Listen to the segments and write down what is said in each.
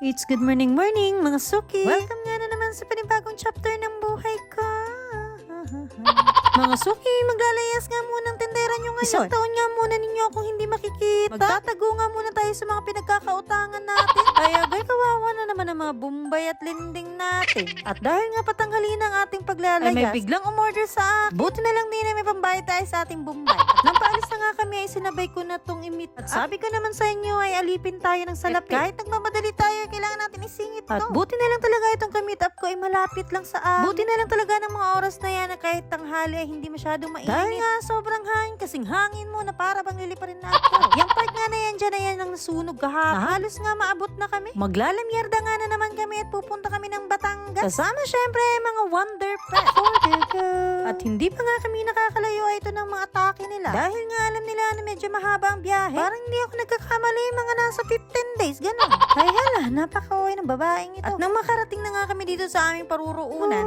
It's good morning mga suki! Welcome nga na naman sa panibagong chapter ng buhay ko! Mga suki, maglalayas nga muna ng tendera nyo ngayon. Isang taon nga muna ninyo akong hindi makikita. Magtatago nga muna tayo sa mga pinagkakautangan natin. Ay agay, kawawa na naman ang mga bumbay at linding natin. At dahil nga patanggalin ang ating paglalayas, ay may biglang umorder sa akin. Buti na lang din ay may pambayad tayo sa ating bumbay. At nang paalis na nga kami ay sinabay ko na tong imit. At sabi ko naman sa inyo ay alipin tayo ng salapi. Kahit nagmamadali tayo, kailangan natin isingit to. At buti na lang talaga itong kamit up ko ay malapit lang sa amin. Buti na lang talaga ng mga oras na yan na kahit tanghali ay hindi masyadong mainit. Dahil nga sobrang hangin, kasing hangin mo na para bang liliparin na ako. Yung part nga na yan dyan na yan ang nasunog kahapon. Na halos nga maabot na kami. Maglalamyerda nga na naman kami at pupunta kami ng Batangas. Kasama syempre mga Wonder Pet for the go. At hindi pa nga kami nakakalayo ito ng mga atake nila. Dahil nga alam nila na medyo mahaba ang biyahe. Parang hindi ako nagkakamali, mga nasa 15 days, ganun. Ay hala, napaka-uwi ng babaeng ito. At nang makarating na nga kami dito sa aming paruruunan,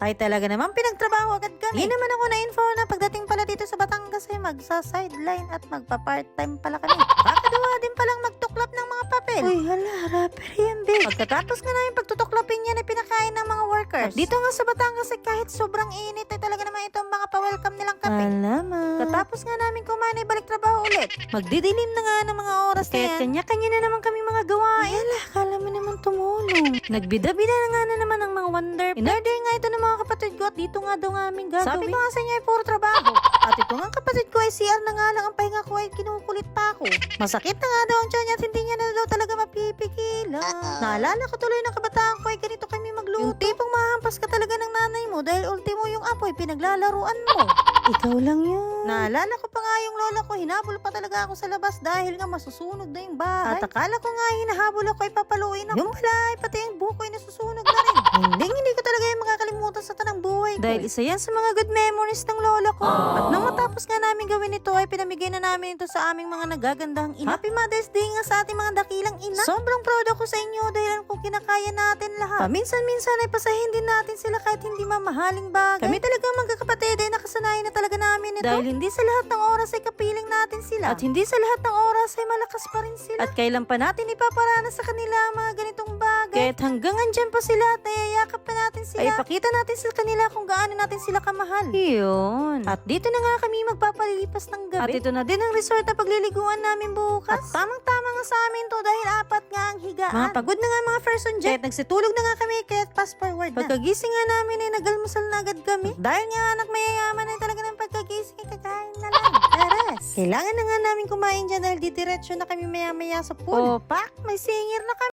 ay talaga naman pinagtrabaho agad kami. Hindi naman ako na-info na pagdating pala dito sa Batangas ay magsa-sideline at magpa-part-time pala kami. Kakadawa din palang magtuklap ng mga papel. Uy, hala, rapper yan, babe. Pagkatapos nga namin pagtutuklapin yan ay pinakain ng mga workers. At dito nga sa Batangas ay kahit sobrang init ay talaga naman itong mga pa-welcome nilang kape. Alaman. Katapos nga namin kumain ay balik trabaho ulit. Magdidilim na nga ng mga oras na yan. Kanya-kanya na naman kami mga gawain. Hala, kala mo naman tumulong. Nagbida-bida na nga na naman ang mga Wonder Pet. In-order nga ito ng mga kapatid ko at dito nga daw nga aming gagawin. Sabi ko nga sa inyo ay puro trabaho. At ito nga kapatid ko ay CR na nga lang ang pahinga ko ay kinukulit pa ako. Masakit na nga daw ang tiyan niya at hindi niya na daw talaga mapipigilan. Naalala ko tuloy ng kabataan ko ay ganito kami magluto. Yung tipong mahampas ka talaga ng nanay mo dahil ultimo yung apoy pinaglalaruan mo. Ikaw lang yun. Naalala ko pa nga yung lola ko, hinabol pa talaga ako sa labas dahil nga masusunog na yung bahay. At akala ko nga hinahabol ako ay papaluin ako. Yung pala ay pati yung buko ay nasusunog na rin. Hindi ko talaga yung makakalimutan sa tanang buhay ko. Dahil isa yan sa mga good memories ng lola ko. At nang matapos nga namin gawin ito ay pinamigay na namin ito sa aming mga nagagandahang ina. Happy Mother's Day nga sa ating mga dakilang ina. Sobrang proud ako sa inyo dahil kung kinakaya natin lahat. Paminsan-minsan ay pasahin din natin sila kahit hindi mamahaling bagay. Kami talaga magkakapatid ay nakasanayan na talaga namin ito. Dahil hindi sa lahat ng oras ay kapiling natin sila. At hindi sa lahat ng oras ay malakas pa rin sila. At kailan pa natin ipaparanas sa kanila ang mga ganitong bagay. Kahit hanggang andyan pa sila at nayayakap pa natin sila. Ay ipakita natin sa kanila kung gaano natin sila kamahal. Yun. At dito na nga kami magpapalilipas ng gabi. At ito na din ang resort na pagliliguan namin bukas. At tamang-tama nga sa amin to dahil apat nga ang higaan. Mga pagod na nga mga first on jet. Kahit nagsitulog na nga kami kahit fast forward na. Pagkagising nga namin ay nagalmusal na agad kami. Dahil nga anak mayayaman ay talaga ng pagkagising ay kakain na lang. Teres. Kailangan na nga namin kumain dyan dahil didiretso na kami maya-maya sa pool. Opak, may singir na kami.